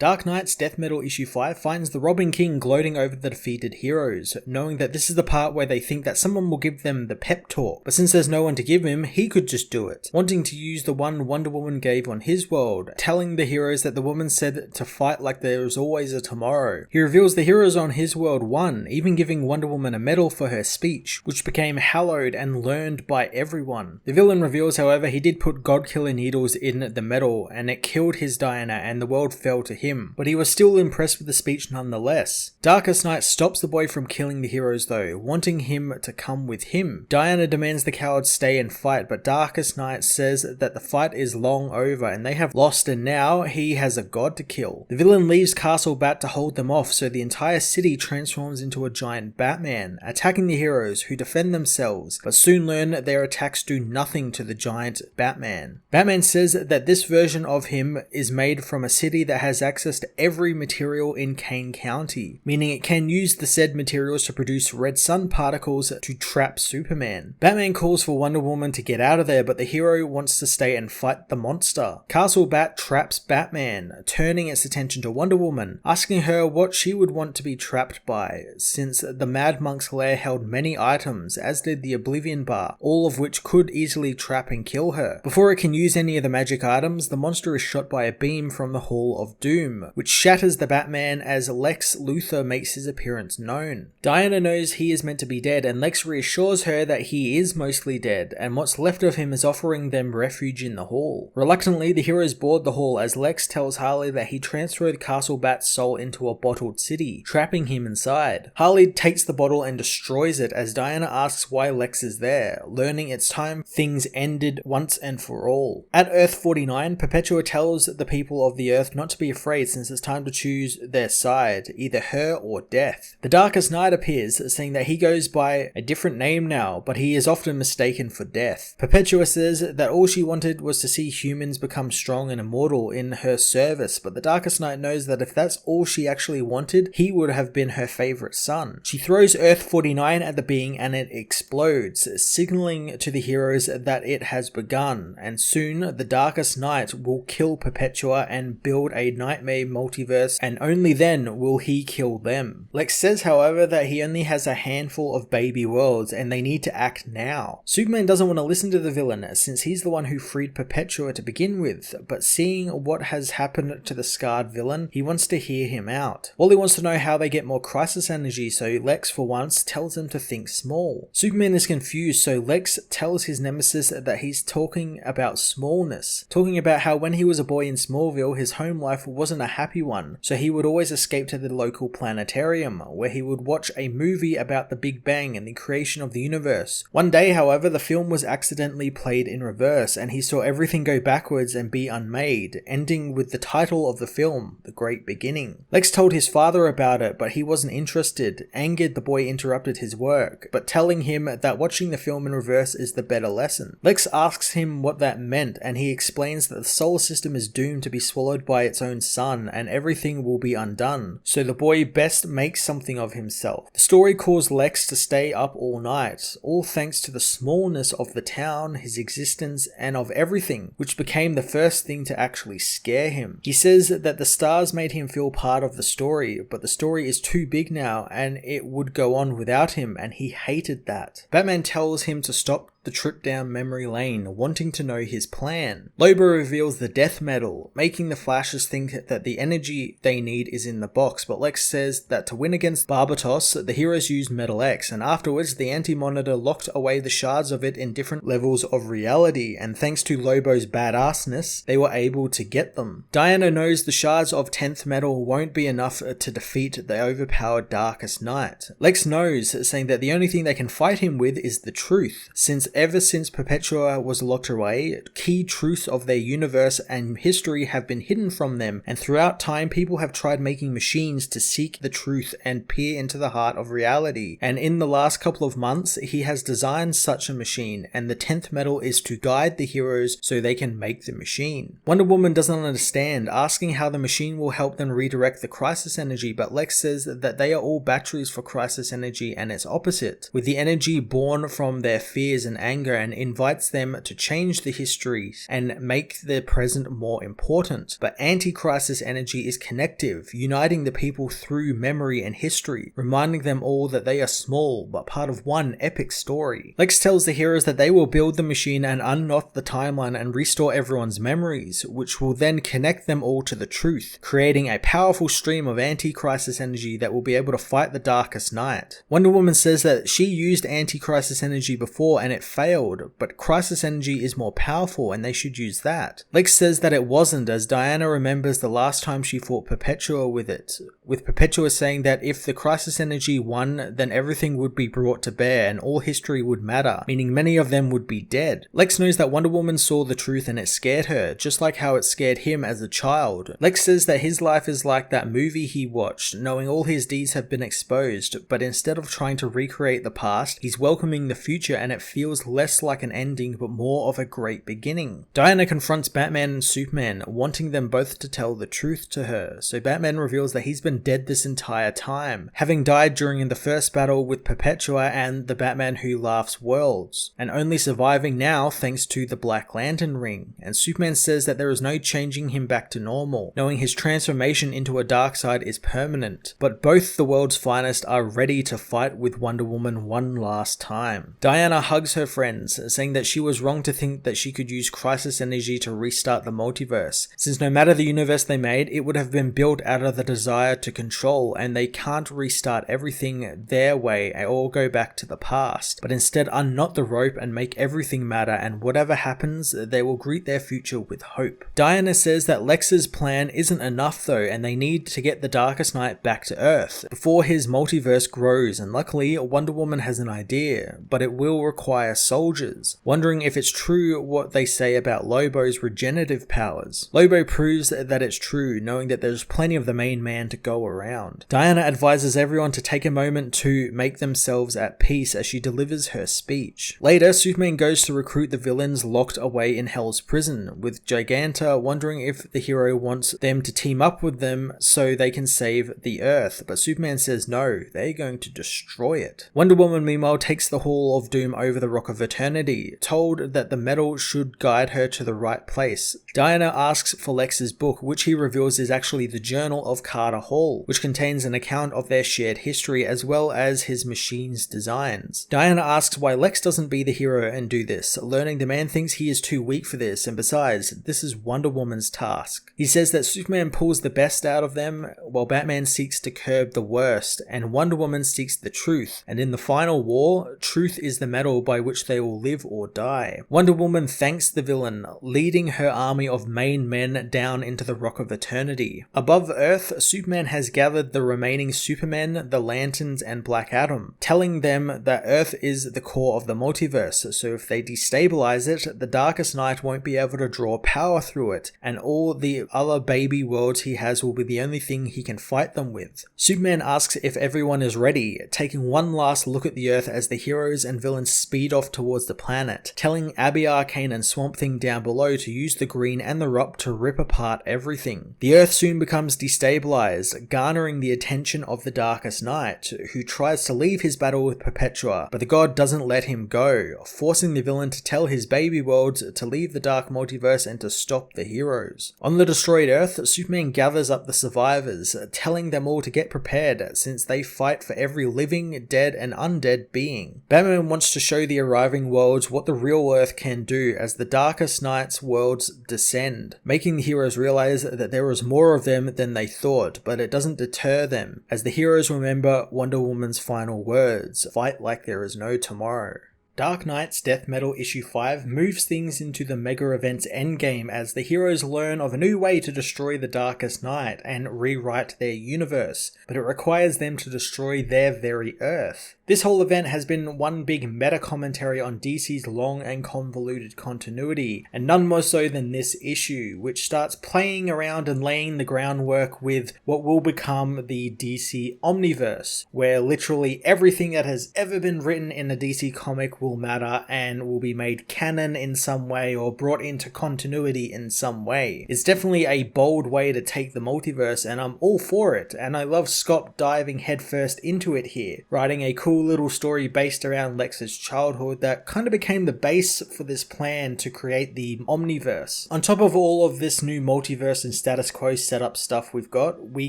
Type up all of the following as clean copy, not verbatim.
Dark Knight's Death Metal issue 5 finds the Robin King gloating over the defeated heroes, knowing that this is the part where they think that someone will give them the pep talk, but since there's no one to give him, he could just do it, wanting to use the one Wonder Woman gave on his world, telling the heroes that the woman said to fight like there is always a tomorrow. He reveals the heroes on his world won, even giving Wonder Woman a medal for her speech, which became hallowed and learned by everyone. The villain reveals, however, he did put God-Killer needles in the medal, and it killed his Diana and the world fell to him, but he was still impressed with the speech nonetheless. Darkest Night stops the boy from killing the heroes though, wanting him to come with him. Diana demands the cowards stay and fight, but Darkest Night says that the fight is long over and they have lost, and now he has a god to kill. The villain leaves Castle Bat to hold them off, so the entire city transforms into a giant Batman, attacking the heroes who defend themselves, but soon learn that their attacks do nothing to the giant Batman. Batman says that this version of him is made from a city that has access to every material in Kane County, meaning it can use the said materials to produce red sun particles to trap Superman. Batman calls for Wonder Woman to get out of there, but the hero wants to stay and fight the monster. Castle Bat traps Batman, turning its attention to Wonder Woman, asking her what she would want to be trapped by, since the Mad Monk's lair held many items, as did the Oblivion Bar, all of which could easily trap and kill her. Before it can use any of the magic items, the monster is shot by a beam from the Hall of Doom, which shatters the Batman as Lex Luthor makes his appearance known. Diana knows he is meant to be dead, and Lex reassures her that he is mostly dead, and what's left of him is offering them refuge in the hall. Reluctantly, the heroes board the hall as Lex tells Harley that he transferred Castle Bat's soul into a bottled city, trapping him inside. Harley takes the bottle and destroys it as Diana asks why Lex is there, learning it's time things ended once and for all. At Earth 49, Perpetua tells the people of the Earth not to be afraid since it's time to choose their side, either her or death. The Darkest Night appears, saying that he goes by a different name now, but he is often mistaken for Death. Perpetua says that all she wanted was to see humans become strong and immortal in her service, but the Darkest Night knows that if that's all she actually wanted, he would have been her favorite son. She throws Earth 49 at the being and it explodes, signaling to the heroes that it has begun, and soon the Darkest Night will kill Perpetua and build a nightmare multiverse, and only then will he kill them. Lex says, however, that he only has a handful of baby worlds and they need to act now. Superman doesn't want to listen to the villain since he's the one who freed Perpetua to begin with, but seeing what has happened to the scarred villain, he wants to hear him out. Wally wants to know how they get more crisis energy, so Lex for once tells him to think small. Superman is confused, so Lex tells his nemesis that he's talking about smallness, talking about how when he was a boy in Smallville, his home life wasn't a happy one, so he would always escape to the local planetarium, where he would watch a movie about the Big Bang and the creation of the universe. One day, however, the film was accidentally played in reverse, and he saw everything go backwards and be unmade, ending with the title of the film, The Great Beginning. Lex told his father about it, but he wasn't interested. Angered, the boy interrupted his work, but telling him that watching the film in reverse is the better lesson. Lex asks him what that meant, and he explains that the solar system is doomed to be swallowed by its own sun, and everything will be undone, so the boy best makes something of himself. The story caused Lex to stay up all night, all thanks to the smallness of the town, his existence, and of everything, which became the first thing to actually scare him. He says that the stars made him feel part of the story, but the story is too big now, and it would go on without him, and he hated that. Batman tells him to stop the trip down memory lane, wanting to know his plan. Lobo reveals the death metal, making the Flashes think that the energy they need is in the box, but Lex says that to win against Barbatos, the heroes used Metal X, and afterwards the Anti-Monitor locked away the shards of it in different levels of reality, and thanks to Lobo's badassness, they were able to get them. Diana knows the shards of 10th metal won't be enough to defeat the overpowered Darkest Night. Lex knows, saying that the only thing they can fight him with is the truth, since ever since Perpetua was locked away, key truths of their universe and history have been hidden from them, and throughout time people have tried making machines to seek the truth and peer into the heart of reality, and in the last couple of months he has designed such a machine, and the 10th metal is to guide the heroes so they can make the machine. Wonder Woman doesn't understand, asking how the machine will help them redirect the crisis energy, but Lex says that they are all batteries for crisis energy and its opposite, with the energy born from their fears and anger and invites them to change the history and make the present more important. But anti-crisis energy is connective, uniting the people through memory and history, reminding them all that they are small but part of one epic story. Lex tells the heroes that they will build the machine and unknot the timeline and restore everyone's memories, which will then connect them all to the truth, creating a powerful stream of anti-crisis energy that will be able to fight the Darkest Night. Wonder Woman says that she used anti-crisis energy before and it failed, but crisis energy is more powerful and they should use that. Lex says that it wasn't, as Diana remembers the last time she fought Perpetua with it, with Perpetua saying that if the crisis energy won, then everything would be brought to bear and all history would matter, meaning many of them would be dead. Lex knows that Wonder Woman saw the truth and it scared her, just like how it scared him as a child. Lex says that his life is like that movie he watched, knowing all his deeds have been exposed, but instead of trying to recreate the past, he's welcoming the future and it feels less like an ending but more of a great beginning. Diana confronts Batman and Superman, wanting them both to tell the truth to her, so Batman reveals that he's been dead this entire time, having died during the first battle with Perpetua and the Batman Who Laughs worlds, and only surviving now thanks to the Black Lantern ring, and Superman says that there is no changing him back to normal, knowing his transformation into a Darkseid is permanent, but both the world's finest are ready to fight with Wonder Woman one last time. Diana hugs her friends, saying that she was wrong to think that she could use crisis energy to restart the multiverse, since no matter the universe they made, it would have been built out of the desire to control, and they can't restart everything their way or go back to the past, but instead unknot the rope and make everything matter, and whatever happens, they will greet their future with hope. Diana says that Lex's plan isn't enough though, and they need to get the Darkest Night back to Earth before his multiverse grows, and luckily Wonder Woman has an idea, but it will require soldiers. Wondering if it's true what they say about Lobo's regenerative powers. Lobo proves that it's true, knowing that there's plenty of the main man to go around. Diana advises everyone to take a moment to make themselves at peace as she delivers her speech. Later, Superman goes to recruit the villains locked away in Hell's prison, with Giganta wondering if the hero wants them to team up with them so they can save the Earth, but Superman says no, they're going to destroy it. Wonder Woman meanwhile takes the Hall of Doom over the Rock of Eternity, told that the metal should guide her to the right place. Diana asks for Lex's book, which he reveals is actually the Journal of Carter Hall, which contains an account of their shared history as well as his machine's designs. Diana asks why Lex doesn't be the hero and do this, learning the man thinks he is too weak for this, and besides, this is Wonder Woman's task. He says that Superman pulls the best out of them, while Batman seeks to curb the worst, and Wonder Woman seeks the truth, and in the final war, truth is the metal by which they will live or die. Wonder Woman thanks the villain, leading her army of main men down into the Rock of Eternity. Above Earth, Superman has gathered the remaining Supermen, the Lanterns, and Black Adam, telling them that Earth is the core of the multiverse, so if they destabilize it, the Darkest Night won't be able to draw power through it, and all the other baby worlds he has will be the only thing he can fight them with. Superman asks if everyone is ready, taking one last look at the Earth as the heroes and villains speed off towards the planet, telling Abby Arcane and Swamp Thing down below to use the green and the Rup to rip apart everything. The Earth soon becomes destabilized, garnering the attention of the Darkest Night, who tries to leave his battle with Perpetua, but the god doesn't let him go, forcing the villain to tell his baby worlds to leave the Dark Multiverse and to stop the heroes. On the destroyed Earth, Superman gathers up the survivors, telling them all to get prepared since they fight for every living, dead, and undead being. Batman wants to show the arriving worlds what the real Earth can do as the Darkest Night's worlds descend, making the heroes realize that there is more of them than they thought, but it doesn't deter them, as the heroes remember Wonder Woman's final words, "Fight like there is no tomorrow." Dark Knight's Death Metal issue 5 moves things into the mega event's endgame as the heroes learn of a new way to destroy the Darkest Night and rewrite their universe, but it requires them to destroy their very Earth. This whole event has been one big meta commentary on DC's long and convoluted continuity, and none more so than this issue, which starts playing around and laying the groundwork with what will become the DC Omniverse, where literally everything that has ever been written in a DC comic will will matter and will be made canon in some way or brought into continuity in some way. It's definitely a bold way to take the multiverse, and I'm all for it, and I love Scott diving headfirst into it here, writing a cool little story based around Lex's childhood that kind of became the base for this plan to create the Omniverse. On top of all of this new multiverse and status quo setup stuff we've got, we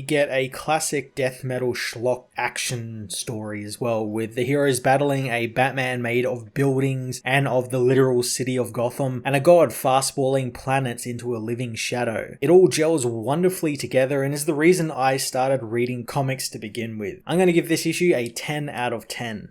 get a classic death metal schlock action story as well, with the heroes battling a Batman made of buildings and of the literal city of Gotham, and a god fastballing planets into a living shadow. It all gels wonderfully together and is the reason I started reading comics to begin with. I'm going to give this issue a 10 out of 10.